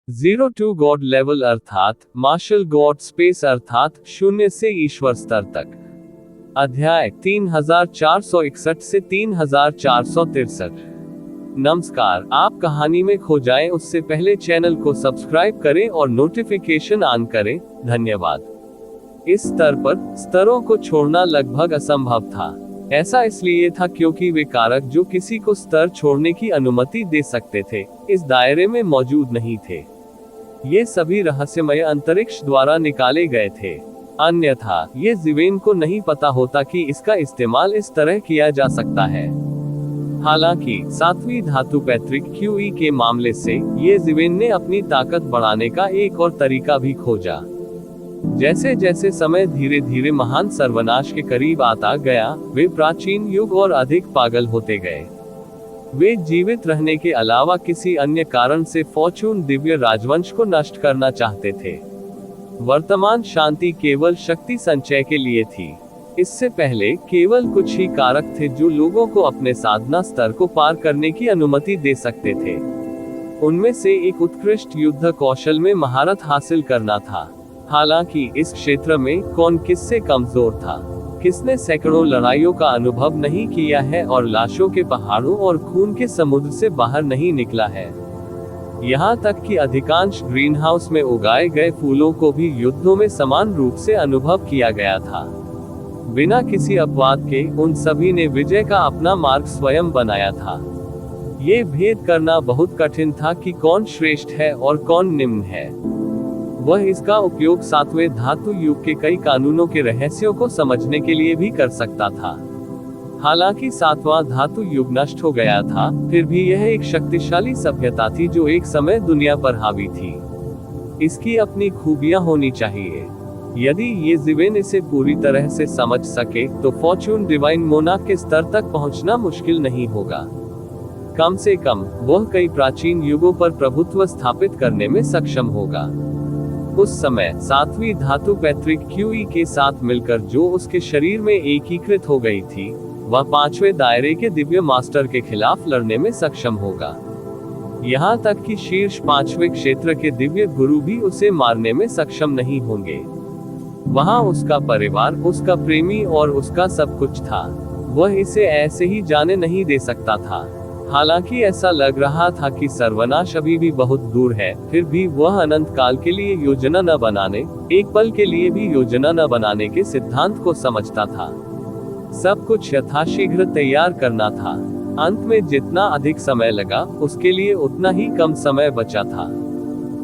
Zero to God level अर्थात martial God space अर्थात शून्य से ईश्वर स्तर तक। अध्याय 3461 से 3463। नमस्कार, आप कहानी में खो जाएं उससे पहले चैनल को सब्सक्राइब करें और नोटिफिकेशन ऑन करें। धन्यवाद। इस स्तर पर स्तरों को छोड़ना लगभग असंभव था। ऐसा इसलिए था क्योंकि वे कारक जो किसी को स्तर छोड़ने की अनुमति दे सकते थे, इस दायरे में मौजूद नहीं थे। ये सभी रहस्यमय अंतरिक्ष द्वारा निकाले गए थे। अन्यथा ये जीवेन को नहीं पता होता कि इसका इस्तेमाल इस तरह किया जा सकता है। हालांकि सातवीं धातु पैतृक क्यूई के मामले से ये जीवेन ने अपनी ताकत बढ़ाने का एक और तरीका भी खोजा। जैसे जैसे समय धीरे धीरे महान सर्वनाश के करीब आता गया, वे प्राचीन युग और अधिक पागल होते गए। वे जीवित रहने के अलावा किसी अन्य कारण से फॉर्चून दिव्य राजवंश को नष्ट करना चाहते थे। वर्तमान शांति केवल शक्ति संचय के लिए थी। इससे पहले केवल कुछ ही कारक थे जो लोगों को अपने साधना स्तर को पार करने की अनुमति दे सकते थे। उनमें से एक उत्कृष्ट युद्ध कौशल में महारत हासिल करना था। हालांकि इस क्षेत्र में कौन किससे कमजोर था, किसने सैकड़ों लड़ाइयों का अनुभव नहीं किया है और लाशों के पहाड़ों और खून के समुद्र से बाहर नहीं निकला है। यहाँ तक कि अधिकांश ग्रीनहाउस में उगाए गए फूलों को भी युद्धों में समान रूप से अनुभव किया गया था। बिना किसी अपवाद के उन सभी ने विजय का अपना मार्ग स्वयं बनाया था। ये भेद करना बहुत कठिन था कि कौन श्रेष्ठ है और कौन निम्न है। वह इसका उपयोग सातवें धातु युग के कई कानूनों के रहस्यों को समझने के लिए भी कर सकता था। हालांकि सातवां धातु युग नष्ट हो गया था, फिर भी यह एक शक्तिशाली सभ्यता थी जो एक समय दुनिया पर हावी थी। इसकी अपनी खूबियां होनी चाहिए। यदि ये जीवेन इसे पूरी तरह से समझ सके तो फॉर्चून डिवाइन मोनार्क के स्तर तक पहुंचना मुश्किल नहीं होगा। कम से कम वह कई प्राचीन युगों पर प्रभुत्व स्थापित करने में सक्षम होगा। उस समय सातवीं धातु पैतृक क्यूई के साथ मिलकर जो उसके शरीर में एकीकृत हो गई थी, वह पांचवें दायरे के दिव्य मास्टर के खिलाफ लड़ने में सक्षम होगा। यहाँ तक कि शीर्ष पांचवें क्षेत्र के दिव्य गुरु भी उसे मारने में सक्षम नहीं होंगे। वहाँ उसका परिवार, उसका प्रेमी और उसका सब कुछ था। वह इसे ऐसे ही जाने नहीं दे सकता था। हालांकि ऐसा लग रहा था कि सर्वनाश अभी भी बहुत दूर है, फिर भी वह अनंत काल के लिए योजना न बनाने, एक पल के लिए भी योजना न बनाने के सिद्धांत को समझता था। सब कुछ यथाशीघ्र तैयार करना था। अंत में जितना अधिक समय लगा, उसके लिए उतना ही कम समय बचा था।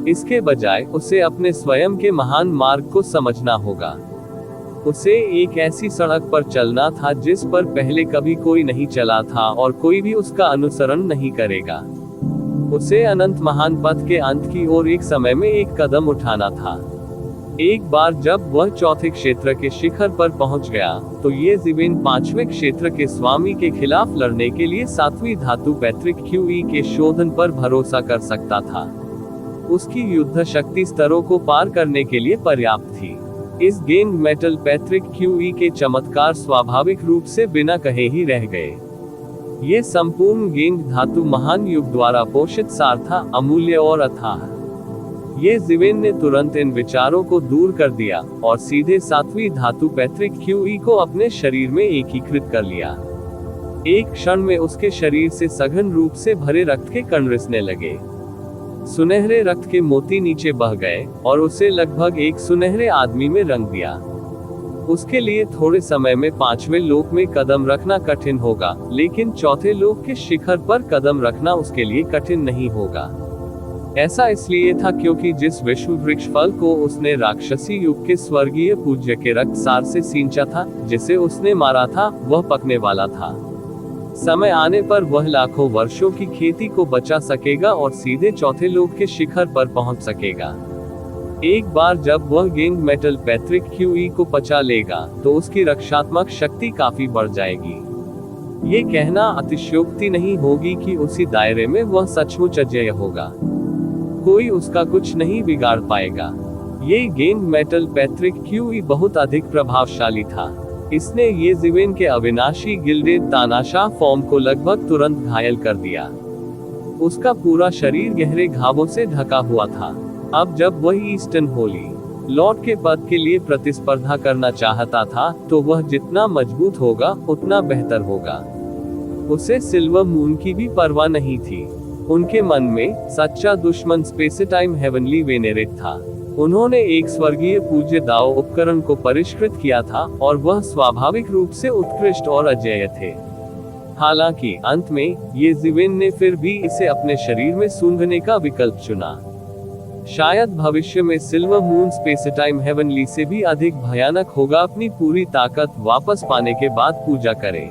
इसके बजाय उसे अपने स्वयं के महान मार्ग को समझना होगा। उसे एक ऐसी सड़क पर चलना था जिस पर पहले कभी कोई नहीं चला था और कोई भी उसका अनुसरण नहीं करेगा। उसे अनंत महान पथ के अंत की ओर एक समय में एक कदम उठाना था। एक बार जब वह चौथे क्षेत्र के शिखर पर पहुंच गया, तो ये जीवेन पांचवें क्षेत्र के स्वामी के खिलाफ लड़ने के लिए सातवीं धातु पैतृक क्यूई के शोधन पर भरोसा कर सकता था। उसकी युद्ध शक्ति स्तरों को पार करने के लिए पर्याप्त थी। इस गेंग मेटल पैतृक क्यूई के चमत्कार स्वाभाविक रूप से बिना कहे ही रह गए। ये संपूर्ण गेंग धातु महान युग द्वारा पोषित सार था, अमूल्य और अथाह। ये जीवेन ने तुरंत इन विचारों को दूर कर दिया और सीधे सातवीं धातु पैतृक क्यूई को अपने शरीर में एकीकृत कर लिया। एक क्षण में उसके शरीर से सघन रूप से भरे रक्त के कण रिसने लगे। सुनहरे रक्त के मोती नीचे बह गए और उसे लगभग एक सुनहरे आदमी में रंग दिया। उसके लिए थोड़े समय में पांचवें लोक में कदम रखना कठिन होगा, लेकिन चौथे लोक के शिखर पर कदम रखना उसके लिए कठिन नहीं होगा। ऐसा इसलिए था क्योंकि जिस विश्व वृक्ष फल को उसने राक्षसी युग के स्वर्गीय पूज्य के रक्त सार से सींचा था, जिसे उसने मारा था, वह पकने वाला था। समय आने पर वह लाखों वर्षों की खेती को बचा सकेगा और सीधे चौथे लोक के शिखर पर पहुंच सकेगा। एक बार जब वह गेंग मेटल पैतृक क्यूई को पचा लेगा, तो उसकी रक्षात्मक शक्ति काफी बढ़ जाएगी। ये कहना अतिशयोक्ति नहीं होगी कि उसी दायरे में वह सचमुच अजेय होगा। कोई उसका कुछ नहीं बिगाड़ पाएगा। ये गेंग मेटल पैतृक क्यूई बहुत अधिक प्रभावशाली था। इसने ये जीवेन के अविनाशी गिल्डेड तानाशाह फॉर्म को लगभग तुरंत घायल कर दिया। उसका पूरा शरीर गहरे घावों से ढका हुआ था। अब जब वह ईस्टर्न होली लॉर्ड के पद के लिए प्रतिस्पर्धा करना चाहता था, तो वह जितना मजबूत होगा उतना बेहतर होगा। उसे सिल्वर मून की भी परवाह नहीं थी। उनके मन में सच्चा दुश्मन स्पेसटाइम हेवनली वेनेरेट था। उन्होंने एक स्वर्गीय पूज्य दाओ उपकरण को परिष्कृत किया था, और वह स्वाभाविक रूप से उत्कृष्ट और अजेय थे। हालांकि अंत में ये जीवेन ने फिर भी इसे अपने शरीर में सूंघने का विकल्प चुना। शायद भविष्य में सिल्वर मून स्पेसटाइम हेवनली से भी अधिक भयानक होगा। अपनी पूरी ताकत वापस पाने के बाद पूजा करे।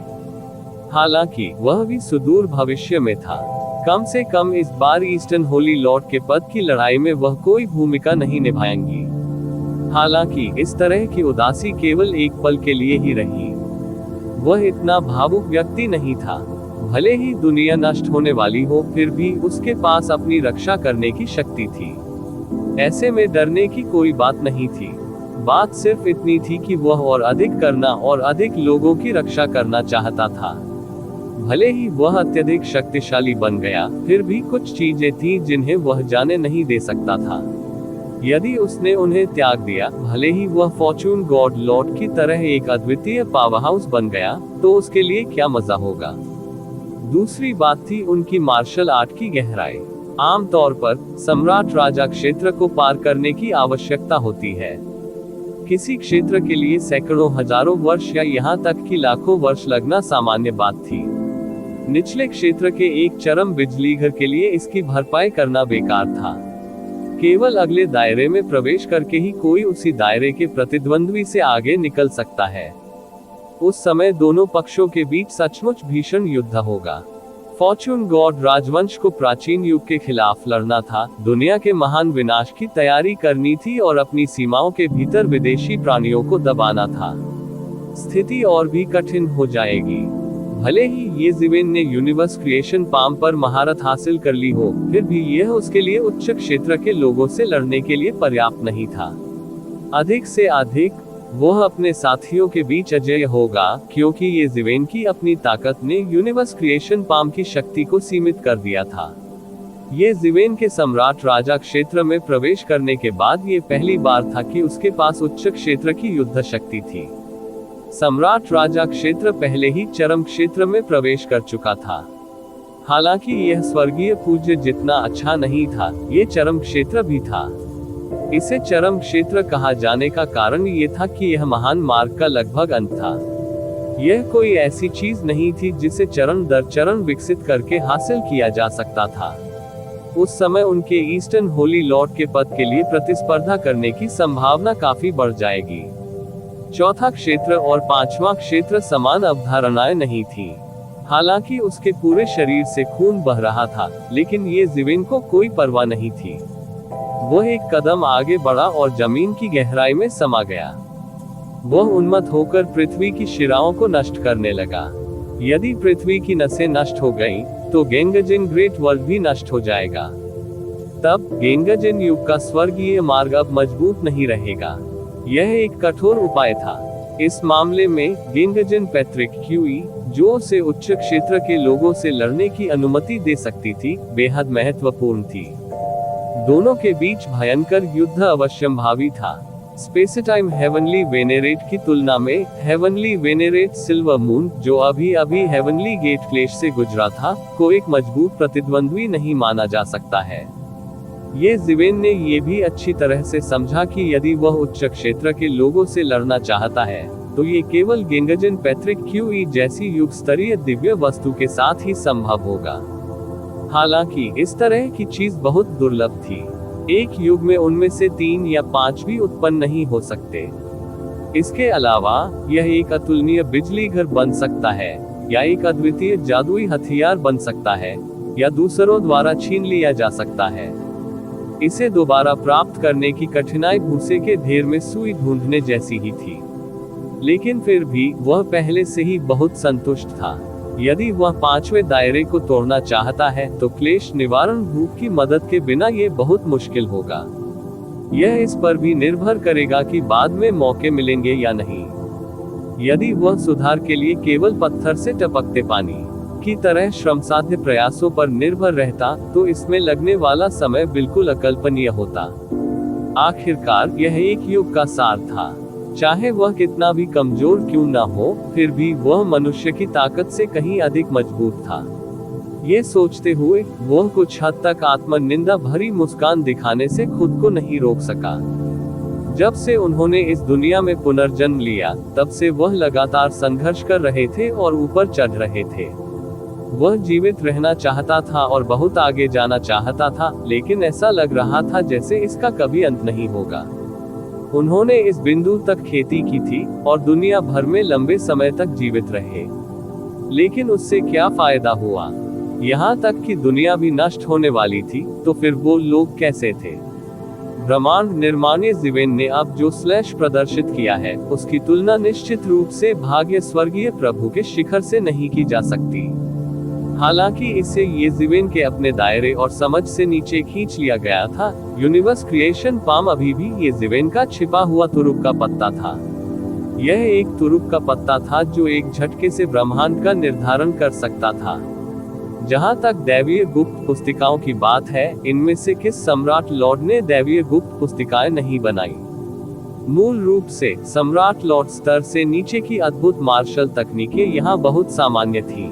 हालांकि वह भी सुदूर भविष्य में था। कम से कम इस बार ईस्टर्न होली लॉर्ड के पद की लड़ाई में वह कोई भूमिका नहीं निभाएंगी। हालांकि इस तरह की उदासी केवल एक पल के लिए ही रही। वह इतना भावुक व्यक्ति नहीं था। भले ही दुनिया नष्ट होने वाली हो, फिर भी उसके पास अपनी रक्षा करने की शक्ति थी। ऐसे में डरने की कोई बात नहीं थी। बात सिर्फ इतनी थी कि वह और अधिक करना और अधिक लोगों की रक्षा करना चाहता था। भले ही वह अत्यधिक शक्तिशाली बन गया, फिर भी कुछ चीजें थीं जिन्हें वह जाने नहीं दे सकता था। यदि उसने उन्हें त्याग दिया, भले ही वह फॉर्चून गॉड लॉर्ड की तरह एक अद्वितीय पावरहाउस बन गया, तो उसके लिए क्या मजा होगा। दूसरी बात थी उनकी मार्शल आर्ट की गहराई। आमतौर पर सम्राट राजा क्षेत्र को पार करने की आवश्यकता होती है। किसी क्षेत्र के लिए सैकड़ों हजारों वर्ष या यहाँ तक कि लाखों वर्ष लगना सामान्य बात थी। निचले क्षेत्र के एक चरम बिजली घर के लिए इसकी भरपाई करना बेकार था। केवल अगले दायरे में प्रवेश करके ही कोई उसी दायरे के प्रतिद्वंद्वी से आगे निकल सकता है। उस समय दोनों पक्षों के बीच सचमुच भीषण युद्ध होगा। फॉर्चून गॉड राजवंश को प्राचीन युग के खिलाफ लड़ना था, दुनिया के महान विनाश की तैयारी करनी थी और अपनी सीमाओं के भीतर विदेशी प्राणियों को दबाना था। स्थिति और भी कठिन हो जाएगी। भले ही ये जीवेन ने यूनिवर्स क्रिएशन पाम पर महारत हासिल कर ली हो, फिर भी यह उसके लिए उच्च क्षेत्र के लोगों से लड़ने के लिए पर्याप्त नहीं था। अधिक से अधिक वह अपने साथियों के बीच अजेय होगा, क्योंकि ये जीवेन की अपनी ताकत ने यूनिवर्स क्रिएशन पाम की शक्ति को सीमित कर दिया था। ये जीवेन के सम्राट राजा क्षेत्र में प्रवेश करने के बाद ये पहली बार था कि उसके पास उच्च क्षेत्र की युद्ध शक्ति थी। सम्राट राजा क्षेत्र पहले ही चरम क्षेत्र में प्रवेश कर चुका था। हालांकि यह स्वर्गीय पूज्य जितना अच्छा नहीं था, ये चरम क्षेत्र भी था। इसे चरम क्षेत्र कहा जाने का कारण ये था कि यह महान मार्ग का लगभग अंत था। यह कोई ऐसी चीज नहीं थी जिसे चरण दर चरण विकसित करके हासिल किया जा सकता था। उस समय उनके ईस्टर्न होली लॉर्ड के पद के लिए प्रतिस्पर्धा करने की संभावना काफी बढ़ जाएगी। चौथा क्षेत्र और पांचवा क्षेत्र समान अवधारणाएं नहीं थी। हालांकि उसके पूरे शरीर से खून बह रहा था, लेकिन ये जीवेन को कोई परवाह नहीं थी। वह एक कदम आगे बढ़ा और जमीन की गहराई में समा गया। वह उन्मत्त होकर पृथ्वी की शिराओं को नष्ट करने लगा। यदि पृथ्वी की नसें नष्ट हो गईं, तो गेंगजिन ग्रेट वर्ल्ड भी नष्ट हो जाएगा। तब गेंगजिन युग का स्वर्गीय मार्ग अब मजबूत नहीं रहेगा। यह एक कठोर उपाय था। इस मामले में गेंगजिन पैट्रिक क्यूई, जो उसे उच्च क्षेत्र के लोगों से लड़ने की अनुमति दे सकती थी, बेहद महत्वपूर्ण थी। दोनों के बीच भयंकर युद्ध अवश्यंभावी था। स्पेसटाइम हेवनली वेनेरेट की तुलना में हेवनली वेनेरेट सिल्वर मून, जो अभी अभी हेवनली गेट क्लेश से गुजरा था, को एक मजबूत प्रतिद्वंद्वी नहीं माना जा सकता है। ये जीवेन ने ये भी अच्छी तरह से समझा कि यदि वह उच्च क्षेत्र के लोगों से लड़ना चाहता है, तो ये केवल गेंगजिन पैट्रिक क्यूई जैसी युग स्तरीय दिव्य वस्तु के साथ ही संभव होगा। हालांकि इस तरह की चीज बहुत दुर्लभ थी। एक युग में उनमें से 3 या 5 भी उत्पन्न नहीं हो सकते। इसके अलावा यह एक अतुलनीय बिजली घर बन सकता है, या एक अद्वितीय जादुई हथियार बन सकता है, या दूसरों द्वारा छीन लिया जा सकता है। इसे दोबारा प्राप्त करने की कठिनाई भूसे के ढेर में सुई ढूंढने जैसी ही थी। लेकिन फिर भी वह पहले से ही बहुत संतुष्ट था। यदि वह 5वें दायरे को तोड़ना चाहता है, तो क्लेश निवारण भूख की मदद के बिना ये बहुत मुश्किल होगा। यह इस पर भी निर्भर करेगा कि बाद में मौके मिलेंगे या नहीं। यदि वह सुधार के लिए केवल पत्थर से टपकते पानी की तरह श्रमसाध्य प्रयासों पर निर्भर रहता तो इसमें लगने वाला समय बिल्कुल अकल्पनीय होता। आखिरकार यह एक युग का सार था। चाहे वह कितना भी कमजोर क्यों न हो, फिर भी वह मनुष्य की ताकत से कहीं अधिक मजबूत था। ये सोचते हुए वह कुछ हद तक आत्मनिंदा भरी मुस्कान दिखाने से खुद को नहीं रोक सका। जब से उन्होंने इस दुनिया में पुनर्जन्म लिया, तब से वह लगातार संघर्ष कर रहे थे और ऊपर चढ़ रहे थे। वह जीवित रहना चाहता था और बहुत आगे जाना चाहता था, लेकिन ऐसा लग रहा था जैसे इसका कभी अंत नहीं होगा। उन्होंने इस बिंदु तक खेती की थी और दुनिया भर में लंबे समय तक जीवित रहे, लेकिन उससे क्या फायदा हुआ? यहाँ तक कि दुनिया भी नष्ट होने वाली थी, तो फिर वो लोग कैसे थे? ब्रह्मांड निर्माणी जीवेन ने अब जो स्लैश प्रदर्शित किया है, उसकी तुलना निश्चित रूप से भाग्य स्वर्गीय प्रभु के शिखर से नहीं की जा सकती। हालांकि इसे ये जीवेन के अपने दायरे और समझ से नीचे खींच लिया गया था। यूनिवर्स क्रिएशन पाम अभी भी ये जीवेन का छिपा हुआ तुरुप का पत्ता था। यह एक तुरुप का पत्ता था जो एक झटके से ब्रह्मांड का निर्धारण कर सकता था। जहां तक दैवीय गुप्त पुस्तिकाओं की बात है, इनमें से किस सम्राट लॉर्ड ने दैवीय गुप्त पुस्तिकाएं नहीं बनाई? मूल रूप से सम्राट लॉर्ड स्तर से नीचे की अद्भुत मार्शल तकनीकें यहाँ बहुत सामान्य थी।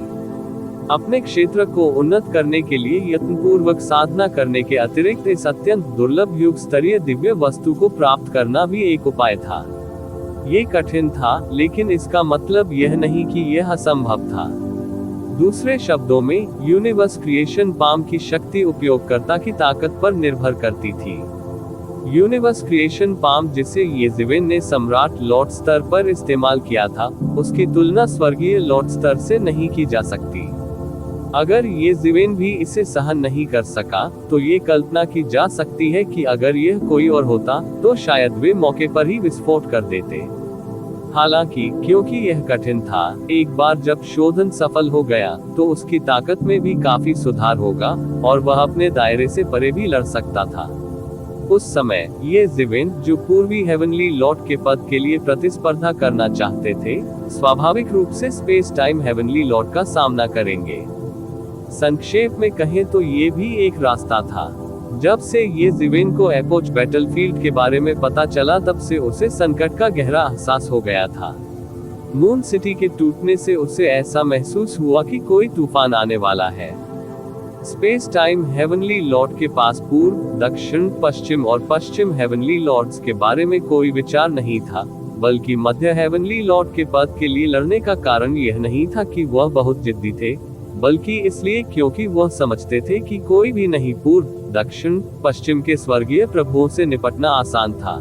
अपने क्षेत्र को उन्नत करने के लिए यत्नपूर्वक साधना करने के अतिरिक्त इस अत्यंत दुर्लभ युग स्तरीय दिव्य वस्तु को प्राप्त करना भी एक उपाय था। ये कठिन था, लेकिन इसका मतलब यह नहीं कि यह असंभव था। दूसरे शब्दों में, यूनिवर्स क्रिएशन पाम की शक्ति उपयोगकर्ता की ताकत पर निर्भर करती थी। यूनिवर्स क्रिएशन पाम जिसे ये जीवेन ने सम्राट लॉर्ड स्तर पर इस्तेमाल किया था, उसकी तुलना स्वर्गीय लॉर्ड स्तर से नहीं की जा सकती। अगर ये जीवेन भी इसे सहन नहीं कर सका, तो ये कल्पना की जा सकती है कि अगर यह कोई और होता, तो शायद वे मौके पर ही विस्फोट कर देते। हालांकि क्योंकि यह कठिन था, एक बार जब शोधन सफल हो गया, तो उसकी ताकत में भी काफी सुधार होगा और वह अपने दायरे से परे भी लड़ सकता था। उस समय ये जीवेन, जो पूर्वी हेवनली लॉर्ड के पद के लिए प्रतिस्पर्धा करना चाहते थे, स्वाभाविक रूप से स्पेस टाइम हेवनली लॉर्ड का सामना करेंगे। संक्षेप में कहें तो ये भी एक रास्ता था। जब से ये जीवेन को एपोच बैटलफील्ड के बारे में पता चला, तब से उसे संकट का गहरा एहसास हो गया था। मून सिटी के टूटने से उसे ऐसा महसूस हुआ कि कोई तूफान आने वाला है। स्पेस टाइम हेवनली लॉर्ड के पास पूर्व, दक्षिण, पश्चिम और पश्चिम हेवनली लॉर्ड्स के बारे में कोई विचार नहीं था, बल्कि मध्य हेवनली लॉर्ड के पद के लिए लड़ने का कारण यह नहीं था कि वह बहुत जिद्दी थे, बल्कि इसलिए क्योंकि वह समझते थे कि कोई भी नहीं पूर्व, दक्षिण, पश्चिम के स्वर्गीय प्रभुओं से निपटना आसान था।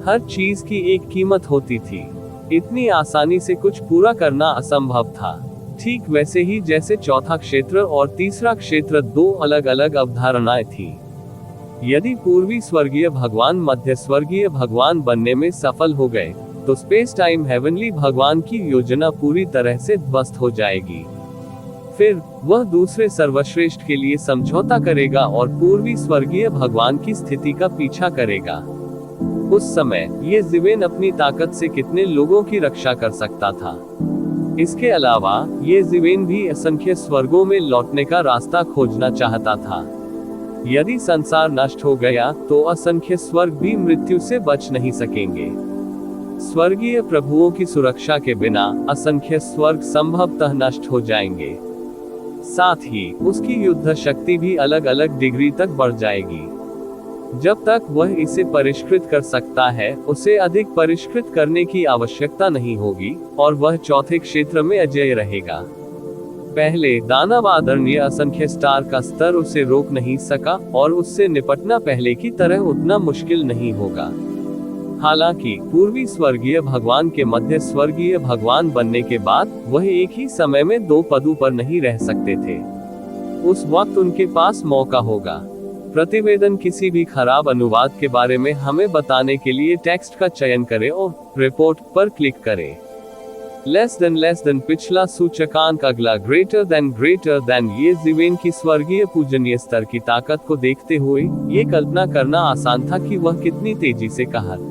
हर चीज की एक कीमत होती थी। इतनी आसानी से कुछ पूरा करना असंभव था। ठीक वैसे ही जैसे चौथा क्षेत्र और तीसरा क्षेत्र दो अलग अलग अवधारणाएं थी। यदि पूर्वी स्वर्गीय भगवान मध्य स्वर्गीय भगवान बनने में सफल हो गए, तो स्पेस टाइम हेवनली भगवान की योजना पूरी तरह से ध्वस्त हो जाएगी। फिर वह दूसरे सर्वश्रेष्ठ के लिए समझौता करेगा और पूर्वी स्वर्गीय भगवान की स्थिति का पीछा करेगा। उस समय ये जीवेन अपनी ताकत से कितने लोगों की रक्षा कर सकता था। इसके अलावा ये जीवेन भी असंख्य स्वर्गों में लौटने का रास्ता खोजना चाहता था। यदि संसार नष्ट हो गया, तो असंख्य स्वर्ग भी मृत्यु से बच नहीं सकेंगे। स्वर्गीय प्रभुओं की सुरक्षा के बिना असंख्य स्वर्ग संभवतः नष्ट हो जाएंगे। साथ ही उसकी युद्ध शक्ति भी अलग अलग डिग्री तक बढ़ जाएगी। जब तक वह इसे परिष्कृत कर सकता है, उसे अधिक परिष्कृत करने की आवश्यकता नहीं होगी और वह चौथे क्षेत्र में अजेय रहेगा। पहले दानव आदरणीय असंख्य स्टार का स्तर उसे रोक नहीं सका और उससे निपटना पहले की तरह उतना मुश्किल नहीं होगा। हालांकि पूर्वी स्वर्गीय भगवान के मध्य स्वर्गीय भगवान बनने के बाद वह एक ही समय में दो पदों पर नहीं रह सकते थे। उस वक्त उनके पास मौका होगा। प्रतिवेदन किसी भी खराब अनुवाद के बारे में हमें बताने के लिए टेक्स्ट का चयन करें और रिपोर्ट पर क्लिक करें। लेस देन पिछला सूचकांक, अगला ग्रेटर देन। ये जीवेन की स्वर्गीय पूजनीय स्तर की ताकत को देखते हुए ये कल्पना करना आसान था कि वह कितनी तेजी से कहर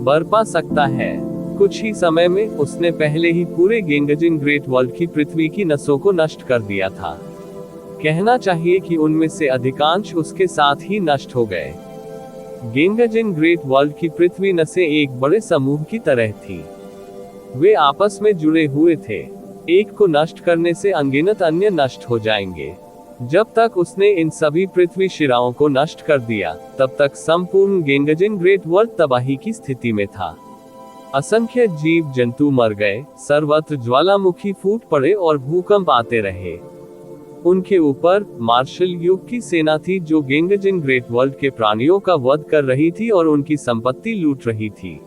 बरपा सकता है। कुछ ही समय में उसने पहले ही पूरे गेंगजिन ग्रेट वर्ल्ड की पृथ्वी की नसों को नष्ट कर दिया था। कहना चाहिए कि उनमें से अधिकांश उसके साथ ही नष्ट हो गए। गेंगजिन ग्रेट वर्ल्ड की पृथ्वी नसें एक बड़े समूह की तरह थी। वे आपस में जुड़े हुए थे। एक को नष्ट करने से अनगिनत अन्य नष्ट हो जाएंगे। जब तक उसने इन सभी पृथ्वी शिराओं को नष्ट कर दिया, तब तक संपूर्ण गेंगजिन ग्रेट वर्ल्ड तबाही की स्थिति में था। असंख्य जीव जंतु मर गए, सर्वत्र ज्वालामुखी फूट पड़े और भूकंप आते रहे। उनके ऊपर मार्शल युग की सेना थी जो गेंगजिन ग्रेट वर्ल्ड के प्राणियों का वध कर रही थी और उनकी संपत्ति लूट रही थी।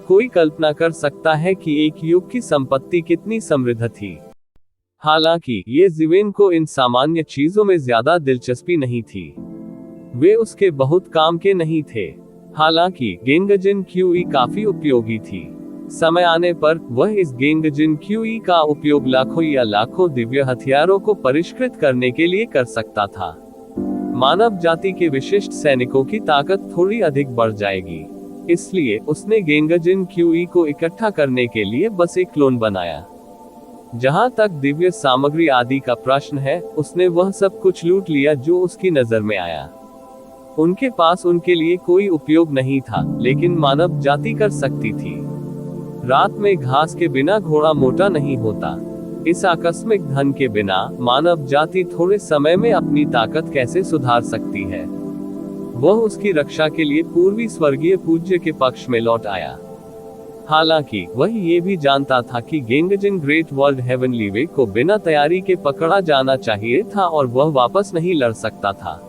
कोई कल्पना कर सकता है कि एक युग की संपत्ति कितनी समृद्ध थी। हालांकि ये ज़िवेन को इन सामान्य चीजों में ज्यादा दिलचस्पी नहीं थी। वे उसके बहुत काम के नहीं थे। हालांकि गेंगजिन क्यूई काफी उपयोगी थी। समय आने पर वह इस गेंगजिन क्यूई का उपयोग लाखों या लाखों दिव्य हथियारों को परिष्कृत करने के लिए कर सकता था। मानव जाति के विशिष्ट सैनिकों की ताकत थोड़ी अधिक बढ़ जाएगी। इसलिए उसने गेंगजिन क्यूई को इकट्ठा करने के लिए बस एक क्लोन बनाया। जहां तक दिव्य सामग्री आदि का प्रश्न है, उसने वह सब कुछ लूट लिया जो उसकी नजर में आया। उनके पास उनके लिए कोई उपयोग नहीं था, लेकिन मानव जाति कर सकती थी। रात में घास के बिना घोड़ा मोटा नहीं होता। इस आकस्मिक धन के बिना मानव जाति थोड़े समय में अपनी ताकत कैसे सुधार सकती है। वह उसकी रक्षा के लिए पूर्वी स्वर्गीय पूज्य के पक्ष में लौट आया। हालांकि वह ये भी जानता था कि गेंगजिन ग्रेट वर्ल्ड हेवनली वे को बिना तैयारी के पकड़ा जाना चाहिए था और वह वापस नहीं लड़ सकता था।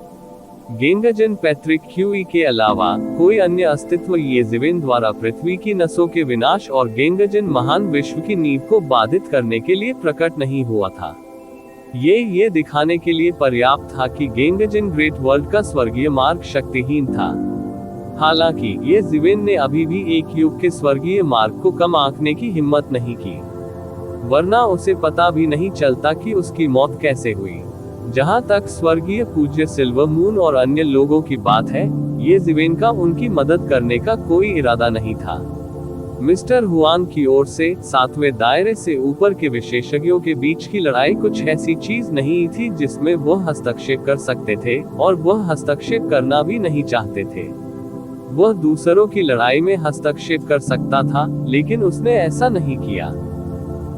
गेंगजिन पैट्रिक क्यूई के अलावा कोई अन्य अस्तित्व ये ज़िवेन द्वारा पृथ्वी की नसों के विनाश और गेंगजिन महान विश्व की नींव को बाधित करने के लिए प्रकट नहीं हुआ था। ये दिखाने के लिए पर्याप्त था कि गेंगजिन ग्रेट वर्ल्ड का स्वर्गीय मार्ग शक्तिहीन था। हालांकि ये ज़िवेन ने अभी भी एक युग के स्वर्गीय मार्ग को कम आंकने की हिम्मत नहीं की, वरना उसे पता भी नहीं चलता कि उसकी मौत कैसे हुई। जहां तक स्वर्गीय पूज्य सिल्वर मून और अन्य लोगों की बात है, ये ज़िवेन का उनकी मदद करने का कोई इरादा नहीं था। मिस्टर हुआन की ओर से 7वें दायरे से ऊपर के विशेषज्ञों के बीच की लड़ाई कुछ ऐसी चीज नहीं थी जिसमें वह हस्तक्षेप कर सकते थे, और वह हस्तक्षेप करना भी नहीं चाहते थे। वह दूसरों की लड़ाई में हस्तक्षेप कर सकता था, लेकिन उसने ऐसा नहीं किया।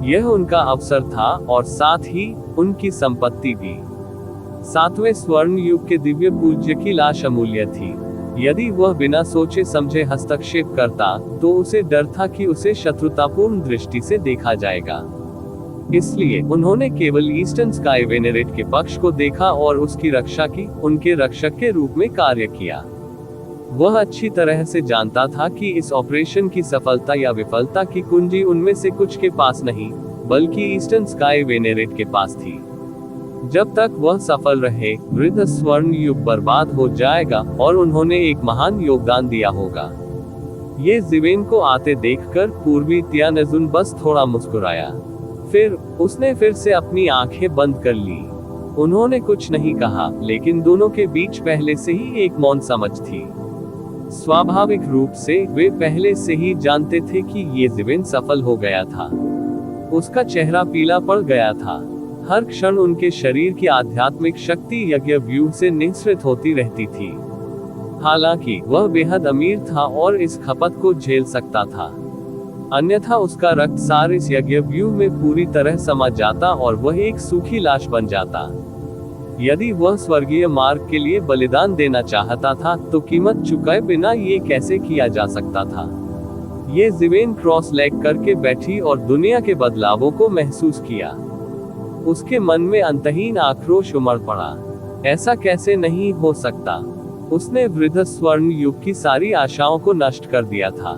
यह उनका अवसर था और साथ ही उनकी संपत्ति भी। 7वें स्वर्ण युग के दिव्य पूज्य की लाश अमूल्य थी। यदि वह बिना सोचे समझे हस्तक्षेप करता, तो उसे डर था कि उसे शत्रुतापूर्ण दृष्टि से देखा जाएगा। इसलिए उन्होंने केवल ईस्टर्न स्काई वेनेरेट के पक्ष को देखा और उसकी रक्षा की, उनके रक्षक के रूप में कार्य किया। वह अच्छी तरह से जानता था कि इस ऑपरेशन की सफलता या विफलता की कुंजी उनमें से कुछ के पास नहीं, बल्कि ईस्टर्न स्काई वेनेरेट के पास थी। जब तक वह सफल रहे, वृद्ध स्वर्ण युग बर्बाद हो जाएगा और उन्होंने एक महान योगदान दिया होगा। ये ज़िवेन को आते देखकर पूर्वी तियानजुन बस थोड़ा मुस्कुराया। फिर उसने फिर से अपनी आंखें बंद कर ली। उन्होंने कुछ नहीं कहा, लेकिन दोनों के बीच पहले से ही एक मौन समझ थी। स्वाभाविक रूप से वे पहले से ही जानते थे कि ये ज़िवेन सफल हो गया था। उसका चेहरा पीला पड़ गया था। हर क्षण उनके शरीर की आध्यात्मिक शक्ति यज्ञ व्यूह से निःसृत होती रहती थी। हालांकि वह बेहद अमीर था और इस खपत को झेल सकता था, अन्यथा उसका रक्त सार इस यज्ञ व्यूह में पूरी तरह समा जाता और वह एक सूखी लाश बन जाता। यदि वह स्वर्गीय मार्ग के लिए बलिदान देना चाहता था, तो कीमत चुकाए बिना ये कैसे किया जा सकता था। ये ज़िवेन क्रॉस लेग करके बैठी और दुनिया के बदलावों को महसूस किया। उसके मन में अंतहीन आक्रोश उमड़ पड़ा। ऐसा कैसे नहीं हो सकता? उसने वृद्ध स्वर्ण युग की सारी आशाओं को नष्ट कर दिया था।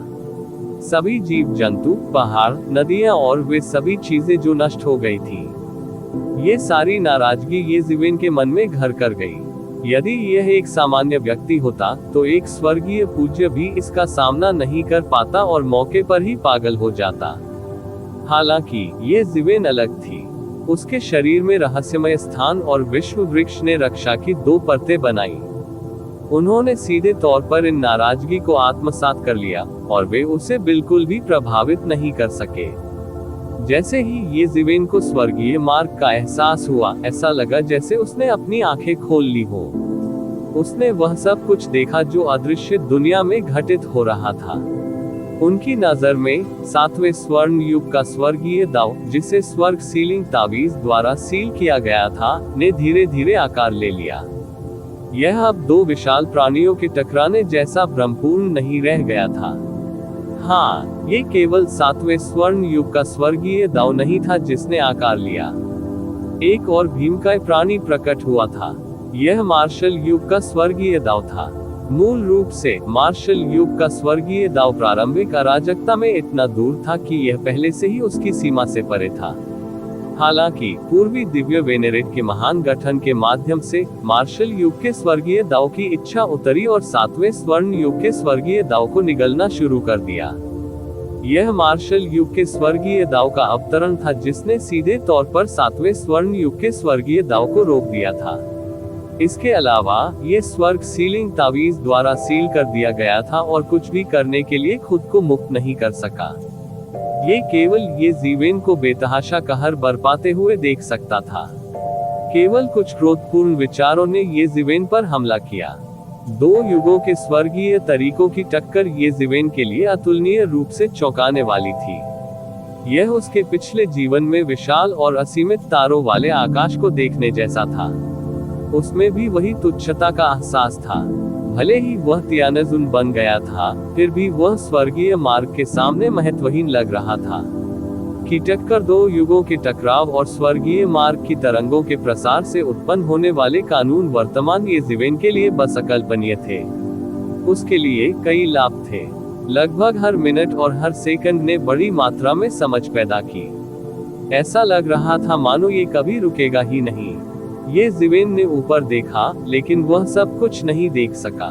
सभी जीव जंतु, पहाड़, नदियां और वे सभी चीजें जो नष्ट हो गई थी। ये सारी नाराजगी ये ज़िवेन के मन में घर कर गई। यदि यह एक सामान्य व्यक्ति होता, तो एक स्वर्गीय पूज्य भी इसका सामना नहीं कर पाता और मौके पर ही पागल हो जाता। हालांकि ये ज़िवेन अलग थी। उसके शरीर में रहस्यमय स्थान और विश्व वृक्ष ने रक्षा की 2 परतें बनाई। उन्होंने सीधे तौर पर इन नाराजगी को आत्मसात कर लिया और वे उसे बिल्कुल भी प्रभावित नहीं कर सके। जैसे ही ये जीवेन को स्वर्गीय मार्ग का एहसास हुआ, ऐसा लगा जैसे उसने अपनी आंखें खोल ली हो। उसने वह सब कुछ देखा जो अदृश्य दुनिया में घटित हो रहा था। उनकी नजर में 7वें स्वर्ण युग का स्वर्गीय दाव, जिसे स्वर्ग सीलिंग तावीज द्वारा सील किया गया था, ने धीरे धीरे आकार ले लिया। यह अब दो विशाल प्राणियों के टकराने जैसा भ्रमपूर्ण नहीं रह गया था। हाँ, ये केवल 7वें स्वर्ण युग का स्वर्गीय दाव नहीं था जिसने आकार लिया। एक और भीमकाय प्राणी प्रकट हुआ था। यह मार्शल युग का स्वर्गीय दाव था। मूल रूप से मार्शल युग का स्वर्गीय दाव प्रारंभिक अराजकता में इतना दूर था कि यह पहले से ही उसकी सीमा से परे था। हालांकि पूर्वी दिव्य वेनेरेट के महान गठन के माध्यम से मार्शल युग के स्वर्गीय दाव की इच्छा उतरी और 7वें स्वर्ण युग के स्वर्गीय दाव को निगलना शुरू कर दिया। यह मार्शल युग के स्वर्गीय दाव का अवतरण था जिसने सीधे तौर पर 7वें स्वर्ण युग के स्वर्गीय दाव को रोक दिया था। इसके अलावा ये स्वर्ग सीलिंग तावीज द्वारा सील कर दिया गया था और कुछ भी करने के लिए खुद को मुक्त नहीं कर सका। ये केवल ये जीवेन को बेतहाशा कहर बरपाते हुए देख सकता था। केवल कुछ क्रोधपूर्ण विचारों ने ये जीवेन पर हमला किया। दो युगों के स्वर्गीय तरीकों की टक्कर ये जीवेन के लिए अतुलनीय रूप से चौंकाने वाली थी। यह उसके पिछले जीवन में विशाल और असीमित तारों वाले आकाश को देखने जैसा था। उसमें भी वही तुच्छता का एहसास था। भले ही वह तियानजुन बन गया था, फिर भी वह स्वर्गीय मार्ग के सामने महत्वहीन लग रहा था। की टक्कर दो युगों के टकराव और स्वर्गीय मार्ग की तरंगों के प्रसार से उत्पन्न होने वाले कानून वर्तमान ये जीवेन के लिए बस अकल्पनीय थे। उसके लिए कई लाभ थे। लगभग हर मिनट और हर सेकंड ने बड़ी मात्रा में समझ पैदा की। ऐसा लग रहा था मानो ये कभी रुकेगा ही नहीं। ये जीवेन ने ऊपर देखा, लेकिन वह सब कुछ नहीं देख सका।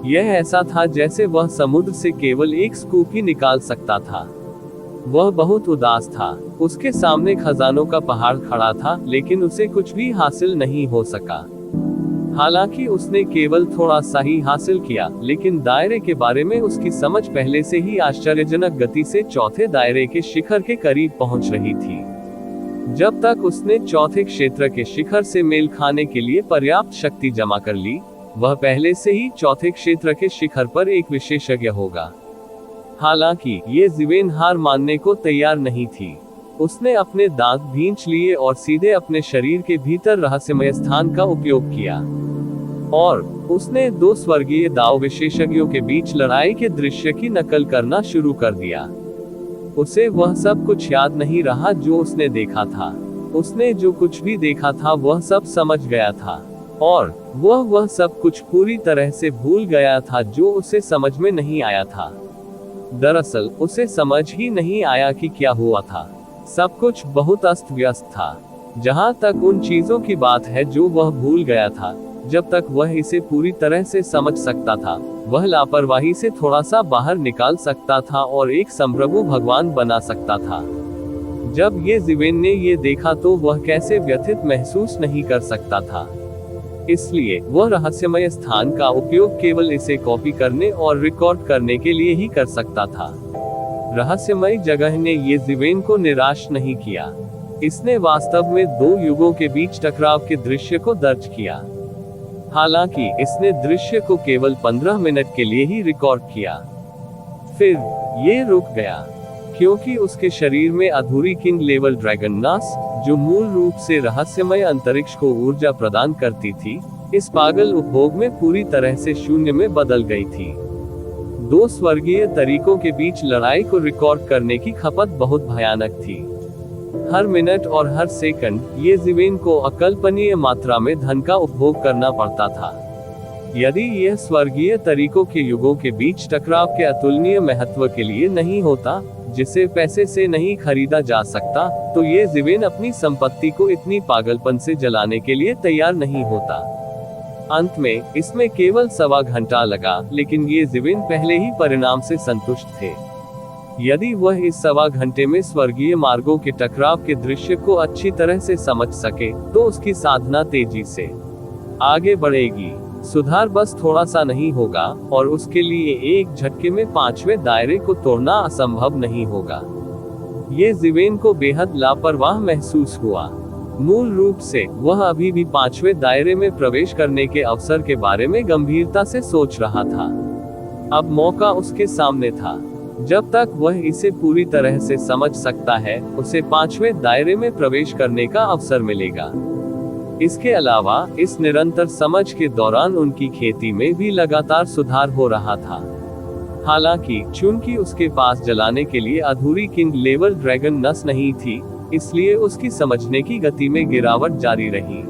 यह ऐसा था जैसे वह समुद्र से केवल एक स्कूप ही निकाल सकता था। वह बहुत उदास था। उसके सामने खजानों का पहाड़ खड़ा था, लेकिन उसे कुछ भी हासिल नहीं हो सका। हालांकि उसने केवल थोड़ा सा ही हासिल किया, लेकिन दायरे के बारे में उसकी समझ पहले से ही आश्चर्यजनक गति से चौथे दायरे के शिखर के करीब पहुंच रही थी। जब तक उसने चौथे क्षेत्र के शिखर से मेल खाने के लिए पर्याप्त शक्ति जमा कर ली, वह पहले से ही चौथे क्षेत्र के शिखर पर एक विशेषज्ञ होगा। हालांकि ये जीवेन हार मानने को तैयार नहीं थी। उसने अपने दांत भींच लिए और सीधे अपने शरीर के भीतर रहस्यमय स्थान का उपयोग किया, और उसने दो स्वर्गीय दाव विशेषज्ञों के बीच लड़ाई के दृश्य की नकल करना शुरू कर दिया। उसे वह सब कुछ याद नहीं रहा जो उसने देखा था। उसने जो कुछ भी देखा था वह सब समझ गया था, और वह सब कुछ पूरी तरह से भूल गया था जो उसे समझ में नहीं आया था। दरअसल उसे समझ ही नहीं आया कि क्या हुआ था। सब कुछ बहुत अस्त व्यस्त था। जहां तक उन चीजों की बात है जो वह भूल गया था, जब तक वह इसे पूरी तरह से समझ सकता था, वह लापरवाही से थोड़ा सा बाहर निकाल सकता था और एक संप्रभु भगवान बना सकता था। जब ये जीवेन ने ये देखा तो वह कैसे व्यथित महसूस नहीं कर सकता था। इसलिए वह रहस्यमय स्थान का उपयोग केवल इसे कॉपी करने और रिकॉर्ड करने के लिए ही कर सकता था। रहस्यमय जगह ने ये जीवेन को निराश नहीं किया। इसने वास्तव में दो युगों के बीच टकराव के दृश्य को दर्ज किया। हालांकि इसने दृश्य को केवल 15 मिनट के लिए ही रिकॉर्ड किया, फिर ये रुक गया, क्योंकि उसके शरीर में अधूरी किंग लेवल ड्रैगन नास, जो मूल रूप से रहस्यमय अंतरिक्ष को ऊर्जा प्रदान करती थी, इस पागल उपभोग में पूरी तरह से शून्य में बदल गई थी। दो स्वर्गीय तरीकों के बीच लड़ाई को रिकॉर्ड करने की खपत बहुत भयानक थी। हर मिनट और हर सेकंड ये जीवेन को अकल्पनीय मात्रा में धन का उपभोग करना पड़ता था। यदि यह स्वर्गीय तरीकों के युगों के बीच टकराव के अतुलनीय महत्व के लिए नहीं होता, जिसे पैसे से नहीं खरीदा जा सकता, तो ये जीवेन अपनी संपत्ति को इतनी पागलपन से जलाने के लिए तैयार नहीं होता। अंत में इसमें केवल 1.25 घंटा लगा, लेकिन ये जीवेन पहले ही परिणाम से संतुष्ट थे। यदि वह इस 1.25 घंटे में स्वर्गीय मार्गों के टकराव के दृश्य को अच्छी तरह से समझ सके, तो उसकी साधना तेजी से आगे बढ़ेगी। सुधार बस थोड़ा सा नहीं होगा, और उसके लिए एक झटके में 5वें दायरे को तोड़ना असंभव नहीं होगा। ये ज़िवेन को बेहद लापरवाह महसूस हुआ। मूल रूप से वह अभी भी 5वें दायरे में प्रवेश करने के अवसर के बारे में गंभीरता से सोच रहा था। अब मौका उसके सामने था। जब तक वह इसे पूरी तरह से समझ सकता है, उसे 5वें दायरे में प्रवेश करने का अवसर मिलेगा। इसके अलावा इस निरंतर समझ के दौरान उनकी खेती में भी लगातार सुधार हो रहा था। हालांकि चूंकि उसके पास जलाने के लिए अधूरी किंग लेवल ड्रैगन नस नहीं थी, इसलिए उसकी समझने की गति में गिरावट जारी रही।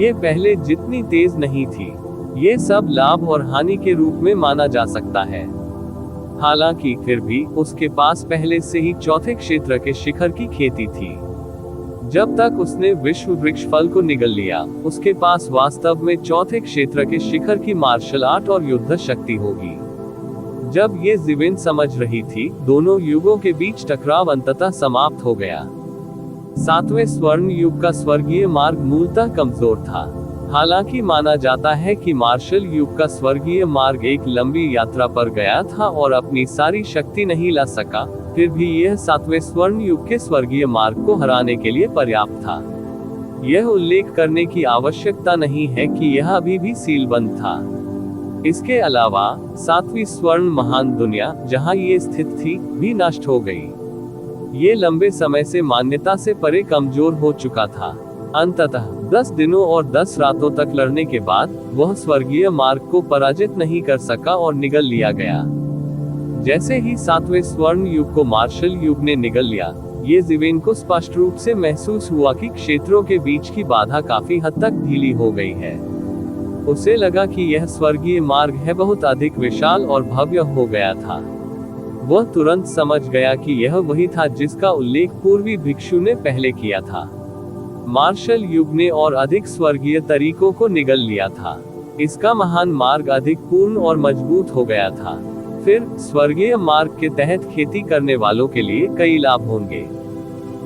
ये पहले जितनी तेज नहीं थी। ये सब लाभ और हानि के रूप में माना जा सकता है। हालांकि फिर भी उसके पास पहले से ही चौथे क्षेत्र के शिखर की खेती थी। जब तक उसने विश्व वृक्ष फल को निगल लिया, उसके पास वास्तव में चौथे क्षेत्र के शिखर की मार्शल आर्ट और युद्ध शक्ति होगी। जब ये ज़िवेन समझ रही थी, दोनों युगों के बीच टकराव अंततः समाप्त हो गया। 7वें स्वर्ण युग का स्वर्गीय मार्ग मूलतः कमजोर था। हालांकि माना जाता है कि मार्शल युग का स्वर्गीय मार्ग एक लंबी यात्रा पर गया था और अपनी सारी शक्ति नहीं ला सका, फिर भी यह 7वें स्वर्ण युग के स्वर्गीय मार्ग को हराने के लिए पर्याप्त था। यह उल्लेख करने की आवश्यकता नहीं है कि यह अभी भी सीलबंद था। इसके अलावा 7वीं स्वर्ण महान दुनिया, जहां ये स्थित थी, भी नष्ट हो गई। ये लंबे समय से मान्यता से परे कमजोर हो चुका था। अंततः 10 दिनों और 10 रातों तक लड़ने के बाद वह स्वर्गीय मार्ग को पराजित नहीं कर सका और निगल लिया गया। जैसे ही 7वें स्वर्ण युग को मार्शल युग ने निगल लिया, ये ज़िवेन को स्पष्ट रूप से महसूस हुआ कि क्षेत्रों के बीच की बाधा काफी हद तक ढीली हो गई है। उसे लगा कि यह स्वर्गीय मार्ग है बहुत अधिक विशाल और भव्य हो गया था। वह तुरंत समझ गया कि यह वही था जिसका उल्लेख पूर्वी भिक्षु ने पहले किया था। मार्शल युग ने और अधिक स्वर्गीय तरीकों को निगल लिया था। इसका महान मार्ग अधिक पूर्ण और मजबूत हो गया था। फिर स्वर्गीय मार्ग के तहत खेती करने वालों के लिए कई लाभ होंगे।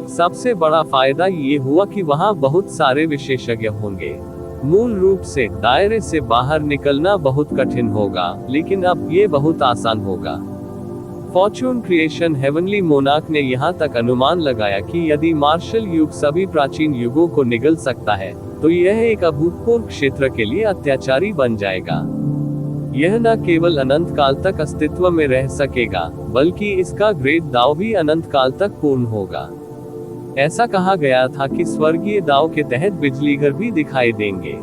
सबसे बड़ा फायदा ये हुआ कि वहाँ बहुत सारे विशेषज्ञ होंगे। मूल रूप से दायरे से बाहर निकलना बहुत कठिन होगा, लेकिन अब ये बहुत आसान होगा। फॉर्चून क्रिएशन हेवनली मोनार्क ने यहाँ तक अनुमान लगाया कि यदि मार्शल युग सभी प्राचीन युगों को निगल सकता है, तो यह एक अभूतपूर्व क्षेत्र के लिए अत्याचारी बन जाएगा। यह न केवल अनंत काल तक अस्तित्व में रह सकेगा, बल्कि इसका ग्रेट दाव भी अनंत काल तक पूर्ण होगा। ऐसा कहा गया था कि स्वर्गीय दाव के तहत बिजलीघर भी दिखाई देंगे।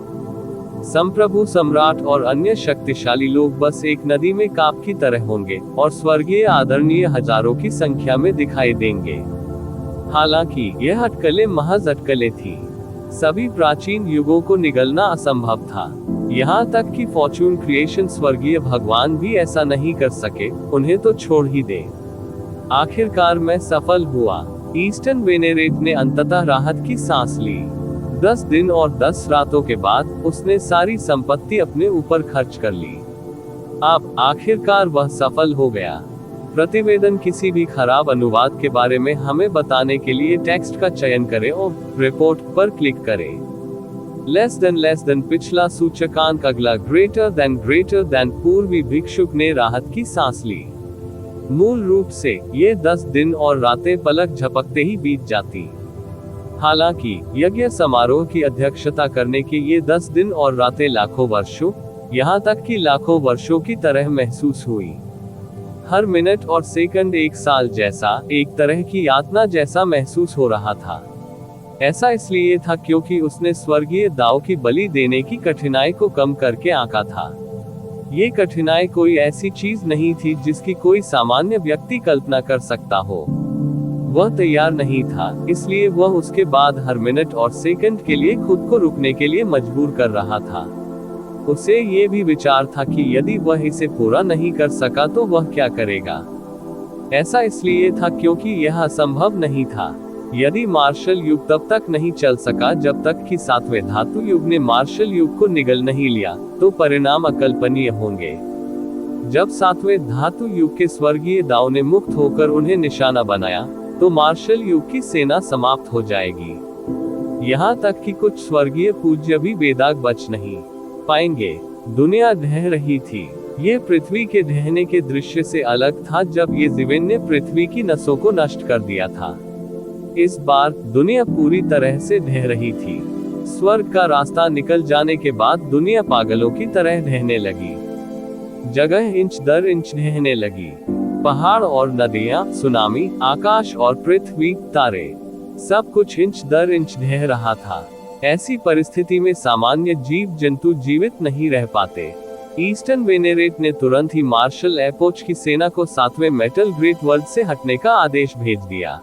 संप्रभु सम्राट और अन्य शक्तिशाली लोग बस एक नदी में काप की तरह होंगे, और स्वर्गीय आदरणीय हजारों की संख्या में दिखाई देंगे। हालांकि यह अटकलें महज अटकलें थी। सभी प्राचीन युगों को निगलना असंभव था। यहाँ तक कि फॉर्चून क्रिएशन स्वर्गीय भगवान भी ऐसा नहीं कर सके, उन्हें तो छोड़ ही दे। आखिरकार मैं सफल हुआ। ईस्टर्न वेनेरेट ने अंततः राहत की सांस ली। 10 दिन और 10 रातों के बाद उसने सारी संपत्ति अपने ऊपर खर्च कर ली। अब आखिरकार वह सफल हो गया। प्रतिवेदन किसी भी खराब अनुवाद के बारे में हमें बताने के लिए टेक्स्ट का चयन करें और रिपोर्ट पर क्लिक करें। लेस देन पिछला सूचकांक अगला ग्रेटर देन पूर्वी भिक्षुक ने राहत की सांस ली। मूल रूप से ये 10 दिन और रातें पलक झपकते ही बीत जाती। हालांकि यज्ञ समारोह की अध्यक्षता करने के ये 10 दिन और रातें लाखों वर्षों, यहाँ तक कि लाखों वर्षों की तरह महसूस हुई। हर मिनट और सेकंड एक साल जैसा, एक तरह की यातना जैसा महसूस हो रहा था। ऐसा इसलिए था क्योंकि उसने स्वर्गीय दाव की बलि देने की कठिनाई को कम करके आंका था। ये कठिनाई कोई ऐसी चीज नहीं थी जिसकी कोई सामान्य व्यक्ति कल्पना कर सकता हो। वह तैयार नहीं था, इसलिए वह उसके बाद हर मिनट और सेकंड के लिए खुद को रुकने के लिए मजबूर कर रहा था। उसे ये भी विचार था कि यदि वह इसे पूरा नहीं कर सका तो वह क्या करेगा। ऐसा इसलिए था क्योंकि यह असंभव नहीं था। यदि मार्शल युग तब तक नहीं चल सका जब तक कि 7वें धातु युग ने मार्शल युग को निगल नहीं लिया, तो परिणाम अकल्पनीय होंगे। जब 7वें धातु युग के स्वर्गीय दाव ने मुक्त होकर उन्हें निशाना बनाया, तो मार्शल युग की सेना समाप्त हो जाएगी। यहाँ तक कि कुछ स्वर्गीय पूज्य भी बेदाग बच नहीं पाएंगे। दुनिया ढह रही थी। ये पृथ्वी के ढहने के दृश्य से अलग था जब ये जीवन ने पृथ्वी की नसों को नष्ट कर दिया था। इस बार दुनिया पूरी तरह से ढह रही थी। स्वर्ग का रास्ता निकल जाने के बाद दुनिया पागलों की तरह ढहने लगी। जगह इंच दर इंच ढहने लगी। पहाड़ और नदियां, सुनामी, आकाश और पृथ्वी, तारे, सब कुछ इंच दर इंच ढह रहा था। ऐसी परिस्थिति में सामान्य जीव जंतु जीवित नहीं रह पाते। ईस्टर्न वेनेरेट ने तुरंत ही मार्शल एपोच की सेना को 7वें मेटल ग्रेट वर्ल्ड से हटने का आदेश भेज दिया।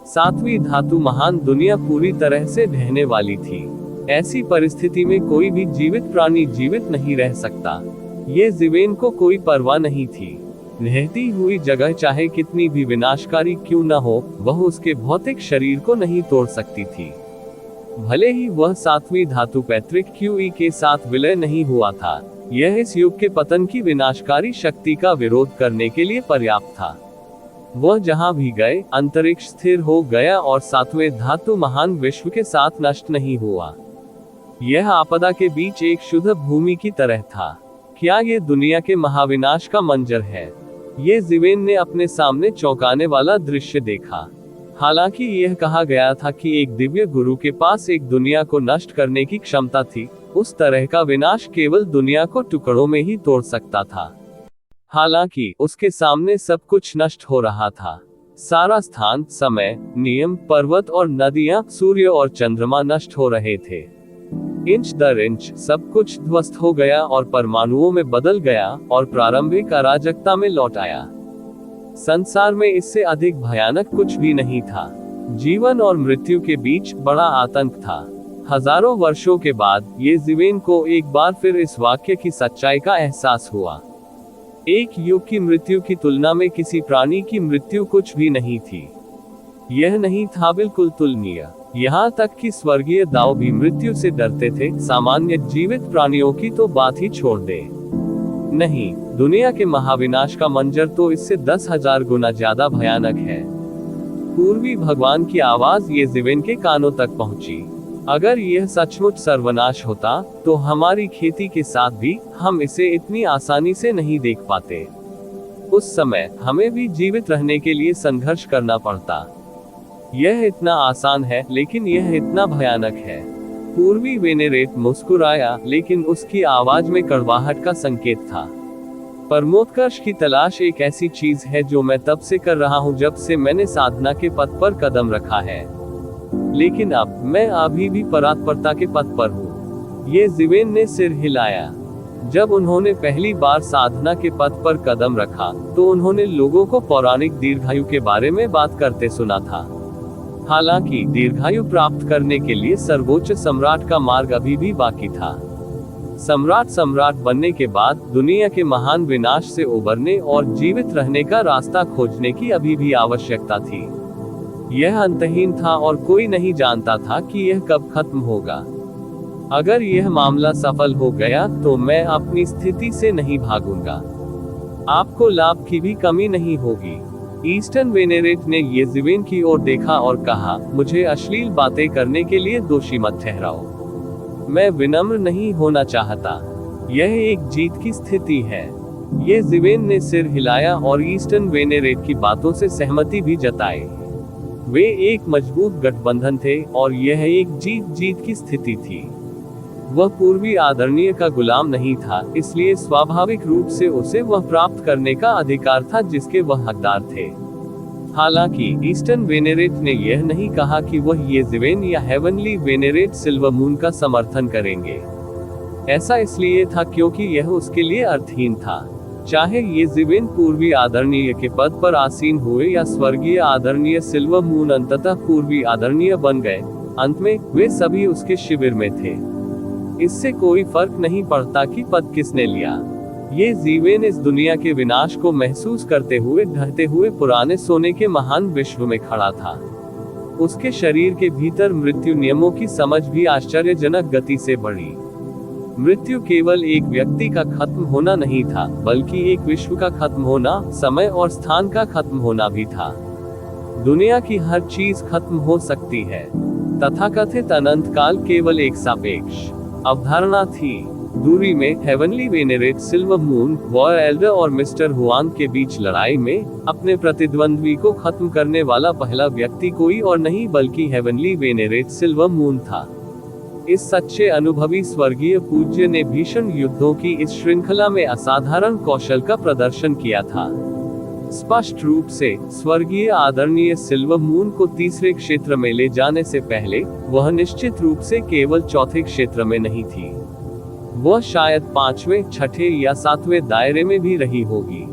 7वीं धातु महान दुनिया पूरी तरह से ढहने वाली थी। ऐसी परिस्थिति में कोई भी जीवित प्राणी जीवित नहीं रह सकता। ये जीवेन को कोई परवाह नहीं थी। ढहती हुई जगह चाहे कितनी भी विनाशकारी क्यों न हो, वह उसके भौतिक शरीर को नहीं तोड़ सकती थी। भले ही वह 7वीं धातु पैट्रिक क्यूई के साथ विलय नहीं हुआ था, यह इस युग के पतन की विनाशकारी शक्ति का विरोध करने के लिए पर्याप्त था। वह जहां भी गए, अंतरिक्ष स्थिर हो गया और 7वें धातु महान विश्व के साथ नष्ट नहीं हुआ। यह आपदा के बीच एक शुद्ध भूमि की तरह था। क्या ये दुनिया के महाविनाश का मंजर है? ये जीवेन ने अपने सामने चौंकाने वाला दृश्य देखा। हालांकि यह कहा गया था कि एक दिव्य गुरु के पास एक दुनिया को नष्ट करने की क्षमता थी, उस तरह का विनाश केवल दुनिया को टुकड़ों में ही तोड़ सकता था। हालांकि उसके सामने सब कुछ नष्ट हो रहा था। सारा स्थान, समय, नियम, पर्वत और नदियां, सूर्य और चंद्रमा नष्ट हो रहे थे। इंच दर इंच सब कुछ ध्वस्त हो गया और परमाणुओं में बदल गया और प्रारंभिक अराजकता में लौट आया। संसार में इससे अधिक भयानक कुछ भी नहीं था। जीवन और मृत्यु के बीच बड़ा आतंक था। हजारों वर्षों के बाद ये जीवेन को एक बार फिर इस वाक्य की सच्चाई का एहसास हुआ। एक युग की मृत्यु की तुलना में किसी प्राणी की मृत्यु कुछ भी नहीं थी। यह नहीं था बिल्कुल तुलनीय। यहाँ तक कि स्वर्गीय दाव भी मृत्यु से डरते थे, सामान्य जीवित प्राणियों की तो बात ही छोड़ दे। नहीं, दुनिया के महाविनाश का मंजर तो इससे 10,000 गुना ज्यादा भयानक है। पूर्वी भगवान की आवाज ये जीवेन के कानों तक पहुंची। अगर यह सचमुच सर्वनाश होता, तो हमारी खेती के साथ भी हम इसे इतनी आसानी से नहीं देख पाते। उस समय हमें भी जीवित रहने के लिए संघर्ष करना पड़ता। यह इतना आसान है, लेकिन यह इतना भयानक है। पूर्वी वेनेरेट मुस्कुराया, लेकिन उसकी आवाज में कड़वाहट का संकेत था। परमोत्कर्ष की तलाश एक ऐसी चीज है जो मैं तब से कर रहा हूं जब से मैंने साधना के पथ पर कदम रखा है। लेकिन अब मैं अभी भी परात्परता के पथ पर हूँ। ये जीवेन ने सिर हिलाया। जब उन्होंने पहली बार साधना के पथ पर कदम रखा, तो उन्होंने लोगों को पौराणिक दीर्घायु के बारे में बात करते सुना था। हालांकि दीर्घायु प्राप्त करने के लिए सर्वोच्च सम्राट का मार्ग अभी भी बाकी था। सम्राट बनने के बाद दुनिया के महान विनाश से उबरने और जीवित रहने का रास्ता खोजने की अभी भी आवश्यकता थी। यह अंतहीन था और कोई नहीं जानता था कि यह कब खत्म होगा। अगर यह मामला सफल हो गया तो मैं अपनी स्थिति से नहीं भागूंगा। आपको लाभ की भी कमी नहीं होगी। ईस्टर्न वेनेरेट ने ये जीवेन की ओर देखा और कहा, मुझे अश्लील बातें करने के लिए दोषी मत ठहराओ। मैं विनम्र नहीं होना चाहता। यह एक जीत की स्थिति है। ये जीवेन ने सिर हिलाया और ईस्टर्न वेनेरेट की बातों से सहमति भी जताई। वे एक मजबूत गठबंधन थे और यह एक जीत की स्थिति थी। वह पूर्वी आदरणीय का गुलाम नहीं था, इसलिए स्वाभाविक रूप से उसे वह प्राप्त करने का अधिकार था जिसके वह हकदार थे। हालांकि ईस्टर्न वेनेरेट ने यह नहीं कहा कि वह ये जीवेन या हेवनली वेनेरेट सिल्वर मून का समर्थन करेंगे। ऐसा इसलिए था क्योंकि यह उसके लिए अर्थहीन था। चाहे ये जीवेन पूर्वी आदरणीय के पद पर आसीन हुए या स्वर्गीय आदरणीय सिल्वर मून अंततः पूर्वी आदरणीय बन गए, अंत में वे सभी उसके शिविर में थे। इससे कोई फर्क नहीं पड़ता कि पद किसने लिया। ये जीवेन इस दुनिया के विनाश को महसूस करते हुए ढहते हुए पुराने सोने के महान विश्व में खड़ा था। उसके शरीर के भीतर मृत्यु नियमों की समझ भी आश्चर्यजनक गति से बढ़ी। मृत्यु केवल एक व्यक्ति का खत्म होना नहीं था, बल्कि एक विश्व का खत्म होना, समय और स्थान का खत्म होना भी था। दुनिया की हर चीज खत्म हो सकती है। तथाकथित अनंत काल केवल एक सापेक्ष अवधारणा थी। दूरी में Heavenly Venerate Silver Moon War Elder और मिस्टर हुआंग के बीच लड़ाई में अपने प्रतिद्वंद्वी को खत्म करने वाला पहला व्यक्ति कोई और नहीं बल्कि हेवनली वेनेरेट सिल्वर मून था। इस सच्चे अनुभवी स्वर्गीय पूज्य ने भीषण युद्धों की इस श्रृंखला में असाधारण कौशल का प्रदर्शन किया था। स्पष्ट रूप से स्वर्गीय आदरणीय सिल्वर मून को तीसरे क्षेत्र में ले जाने से पहले वह निश्चित रूप से केवल चौथे क्षेत्र में नहीं थी। वह शायद 5वें, 6ठे या 7वें दायरे में भी रही होगी।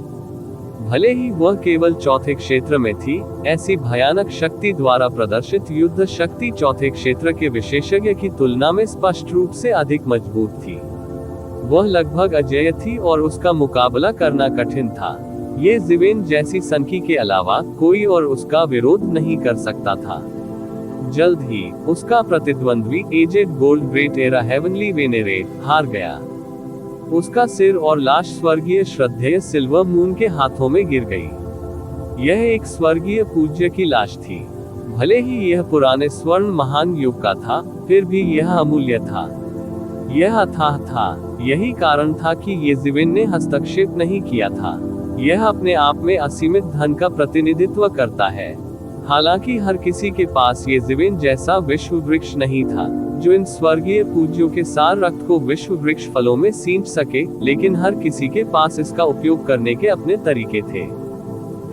भले ही वह केवल चौथे क्षेत्र में थी, ऐसी भयानक शक्ति द्वारा प्रदर्शित युद्ध शक्ति चौथे क्षेत्र के विशेषज्ञ की तुलना में स्पष्ट रूप से अधिक मजबूत थी। वह लगभग अजेय थी और उसका मुकाबला करना कठिन था। ये ज़िवेन जैसी सनकी के अलावा कोई और उसका विरोध नहीं कर सकता था। जल्द ही उसका प्रतिद्वंद्वी Aged Gold Great Era Heavenly Venerate हार गया। उसका सिर और लाश स्वर्गीय श्रद्धेय सिल्वर मून के हाथों में गिर गई। यह एक स्वर्गीय पूज्य की लाश थी। भले ही यह पुराने स्वर्ण महान युग का था, फिर भी यह अमूल्य था। यह अथाह था। यही कारण था कि ये ज़िवेन ने हस्तक्षेप नहीं किया था। यह अपने आप में असीमित धन का प्रतिनिधित्व करता है। हालांकि हर किसी के पास ये ज़िवेन जैसा विश्व वृक्ष नहीं था, जो इन स्वर्गीय पूज्यों के सार रक्त को विश्व वृक्ष फलों में सींच सके, लेकिन हर किसी के पास इसका उपयोग करने के अपने तरीके थे।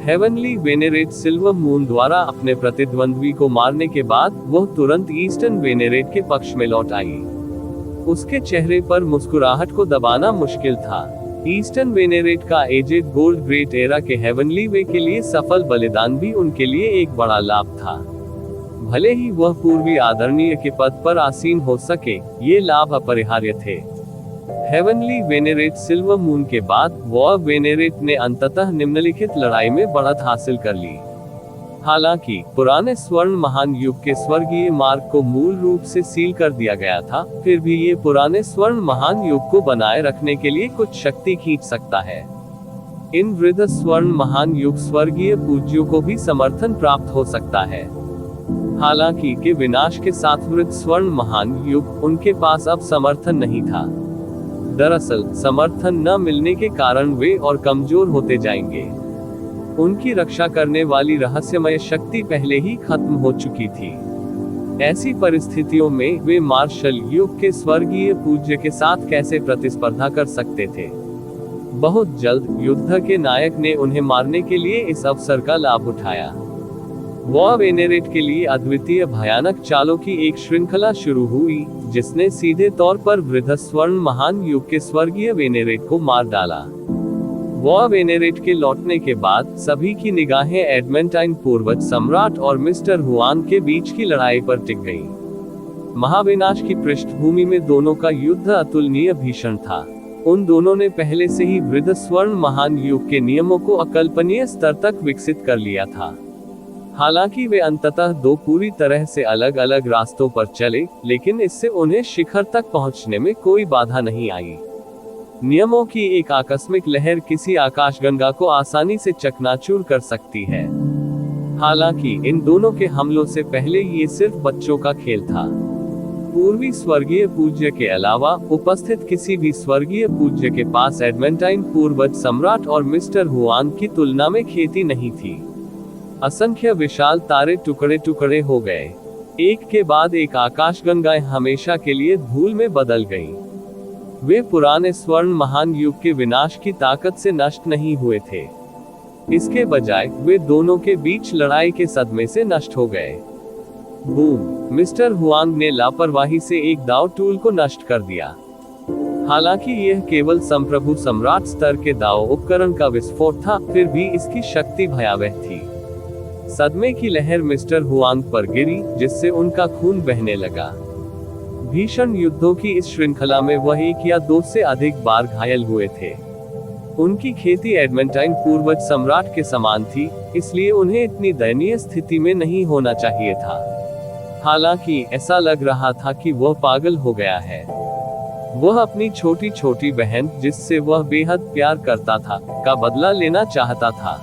हेवनली वेनेरेट सिल्वर मून द्वारा अपने प्रतिद्वंद्वी को मारने के बाद वह तुरंत ईस्टर्न वेनेरेट के पक्ष में लौट आई। उसके चेहरे पर मुस्कुराहट को दबाना मुश्किल था। ईस्टर्न वेनेरेट का एजेड गोल्ड ग्रेट एरा के हेवनली वे के लिए सफल बलिदान भी उनके लिए एक बड़ा लाभ था। भले ही वह पूर्वी आदरणीय के पद पर आसीन हो सके, ये लाभ अपरिहार्य थे। हेवनली वेनेरेट सिल्वर मून के बाद वॉर वेनेरेट ने अंततः निम्नलिखित लड़ाई में बढ़त हासिल कर ली। हालांकि पुराने स्वर्ण महान युग के स्वर्गीय मार्ग को मूल रूप से सील कर दिया गया था, फिर भी ये पुराने स्वर्ण महान युग को बनाए रखने के लिए कुछ शक्ति खींच सकता है। इन वृद्ध स्वर्ण महान युग स्वर्गीय पूज्यों को भी समर्थन प्राप्त हो सकता है। हालांकि के विनाश के साथ वृद्ध स्वर्ण महान युग उनके पास अब समर्थन नहीं था। दरअसल समर्थन न मिलने के कारण वे और कमजोर होते जाएंगे। उनकी रक्षा करने वाली रहस्यमय शक्ति पहले ही खत्म हो चुकी थी। ऐसी परिस्थितियों में वे मार्शल युग के स्वर्गीय पूज्य के साथ कैसे प्रतिस्पर्धा कर सकते थे। बहुत जल्द युद्ध के नायक ने उन्हें मारने के लिए इस अवसर का लाभ उठाया। वॉर वेनेरेट के लिए अद्वितीय भयानक चालों की एक श्रृंखला शुरू हुई, जिसने सीधे तौर पर वृद्ध स्वर्ण महान युग के स्वर्गीय वेनेरेट को मार डाला। वॉर वेनेरेट के लौटने के बाद सभी की निगाहें एडमेंटाइन पूर्वज सम्राट और मिस्टर हुआन के बीच की लड़ाई पर टिक गईं। महाविनाश की पृष्ठभूमि में दोनों का युद्ध अतुलनीय भीषण था। उन दोनों ने पहले से ही वृद्ध स्वर्ण महान युग के नियमों को अकल्पनीय स्तर तक विकसित कर लिया था। हालांकि वे अंततः दो पूरी तरह से अलग अलग रास्तों पर चले, लेकिन इससे उन्हें शिखर तक पहुंचने में कोई बाधा नहीं आई। नियमों की एक आकस्मिक लहर किसी आकाशगंगा को आसानी से चकनाचूर कर सकती है। हालांकि इन दोनों के हमलों से पहले ये सिर्फ बच्चों का खेल था। पूर्वी स्वर्गीय पूज्य के अलावा उपस्थित किसी भी स्वर्गीय पूज्य के पास एडमेंटाइन पूर्वज सम्राट और मिस्टर हुआन की तुलना में खेती नहीं थी। असंख्य विशाल तारे टुकड़े टुकड़े हो गए। एक के बाद एक आकाशगंगाएं हमेशा के लिए धूल में बदल गईं। वे पुराने स्वर्ण महान युग के विनाश की ताकत से नष्ट नहीं हुए थे। इसके बजाय वे दोनों के बीच लड़ाई के सदमे से नष्ट हो गए। बूम! मिस्टर हुआंग ने लापरवाही से एक दाव टूल को नष्ट कर दिया। हालांकि यह केवल संप्रभु सम्राट स्तर के दाव उपकरण का विस्फोट था, फिर भी इसकी शक्ति भयावह थी। सदमे की लहर मिस्टर हुआंग पर गिरी, जिससे उनका खून बहने लगा। भीषण युद्धों की इस श्रृंखला में वह एक या दो से अधिक बार घायल हुए थे। उनकी खेती एडमेंटाइन पूर्वज सम्राट के समान थी, इसलिए उन्हें इतनी दयनीय स्थिति में नहीं होना चाहिए था। हालांकि ऐसा लग रहा था कि वह पागल हो गया है। वह अपनी छोटी छोटी बहन, जिससे वह बेहद प्यार करता था, का बदला लेना चाहता था।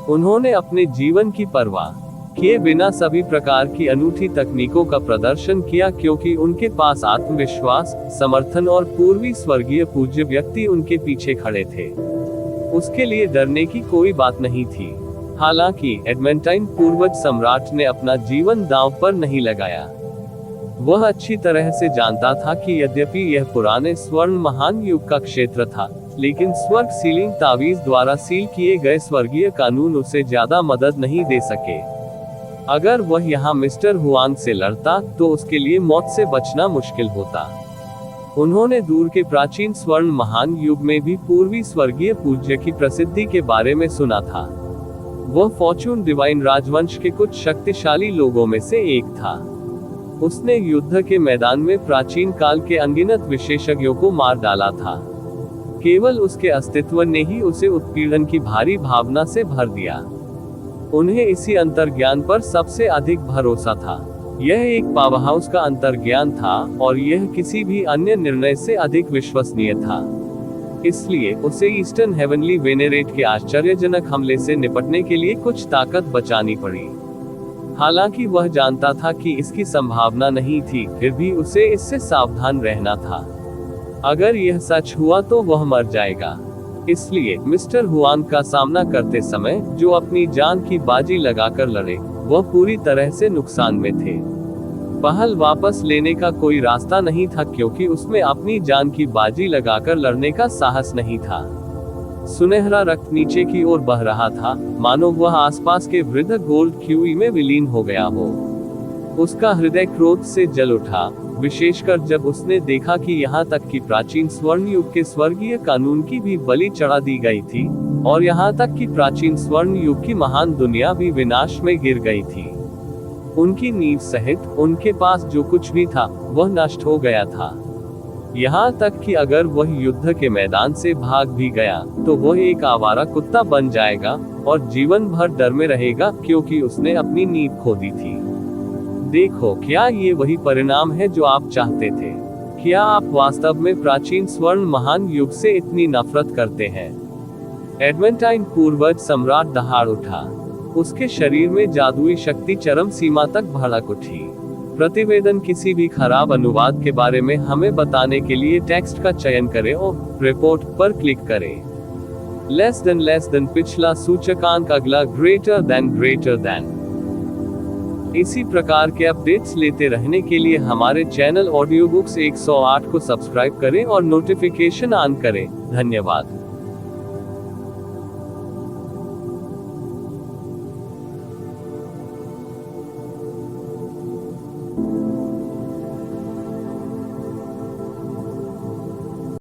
उन्होंने अपने जीवन की परवाह किए बिना सभी प्रकार की अनूठी तकनीकों का प्रदर्शन किया, क्योंकि उनके पास आत्मविश्वास, समर्थन और पूर्वी स्वर्गीय पूज्य व्यक्ति उनके पीछे खड़े थे। उसके लिए डरने की कोई बात नहीं थी। हालांकि एडमेंटाइन पूर्वज सम्राट ने अपना जीवन दांव पर नहीं लगाया। वह अच्छी तरह से जानता था कि यद्यपि यह पुराने स्वर्ण महान युग का क्षेत्र था, लेकिन स्वर्ग सीलिंग तावीज द्वारा सील किए गए स्वर्गीय कानून उसे ज्यादा मदद नहीं दे सके। अगर वह यहाँ मिस्टर हुआंग से लड़ता तो उसके लिए मौत से बचना मुश्किल होता। उन्होंने दूर के प्राचीन स्वर्ण महान युग में भी पूर्वी स्वर्गीय पूज्य की प्रसिद्धि के बारे में सुना था। वह फॉर्चून डिवाइन राजवंश के कुछ शक्तिशाली लोगों में से एक था। उसने युद्ध के मैदान में प्राचीन काल के अनगिनत विशेषज्ञों को मार डाला था। केवल उसके अस्तित्व ने ही उसे उत्पीड़न की भारी भावना से भर दिया। उन्हें इसी अंतर्ज्ञान पर सबसे अधिक भरोसा था। यह एक पावरहाउस का अंतर्ज्ञान था और यह किसी भी अन्य निर्णय से अधिक विश्वसनीय था। इसलिए उसे ईस्टर्न हेवनली वेनेरेट के आश्चर्यजनक हमले से निपटने के लिए कुछ ताकत बचानी पड़ी। हालांकि वह जानता था कि इसकी संभावना नहीं थी, फिर भी उसे इससे सावधान रहना था। अगर यह सच हुआ तो वह मर जाएगा। इसलिए मिस्टर हुआंग का सामना करते समय जो अपनी जान की बाजी लगाकर लड़े, वह पूरी तरह से नुकसान में थे। पहल वापस लेने का कोई रास्ता नहीं था, क्योंकि उसमें अपनी जान की बाजी लगाकर लड़ने का साहस नहीं था। सुनहरा रक्त नीचे की ओर बह रहा था, मानो वह आसपास के वृद्ध गोल्ड क्यूई में विलीन हो गया हो। उसका हृदय क्रोध से जल उठा, विशेषकर जब उसने देखा कि यहाँ तक कि प्राचीन स्वर्ण युग के स्वर्गीय कानून की भी बलि चढ़ा दी गई थी, और यहाँ तक कि प्राचीन स्वर्ण युग की महान दुनिया भी विनाश में गिर गई थी। उनकी नींव सहित उनके पास जो कुछ भी था वह नष्ट हो गया था। यहाँ तक कि अगर वह युद्ध के मैदान से भाग भी गया तो वह एक आवारा कुत्ता बन जाएगा और जीवन भर डर में रहेगा, क्योंकि उसने अपनी नींव खो दी थी। देखो, क्या ये वही परिणाम है जो आप चाहते थे? क्या आप वास्तव में प्राचीन स्वर्ण महान युग से इतनी नफरत करते हैं? एडमेंटाइन पूर्वज सम्राट दहाड़ उठा। उसके शरीर में जादुई शक्ति चरम सीमा तक भड़क उठी। प्रतिवेदन किसी भी खराब अनुवाद के बारे में हमें बताने के लिए टेक्स्ट का चयन करें और रिपोर्ट पर क्लिक करें। लेस देन पिछला सूचकांक, अगला ग्रेटर देन। इसी प्रकार के अपडेट्स लेते रहने के लिए हमारे चैनल ऑडियो बुक्स 108 को सब्सक्राइब करें और नोटिफिकेशन ऑन करें। धन्यवाद।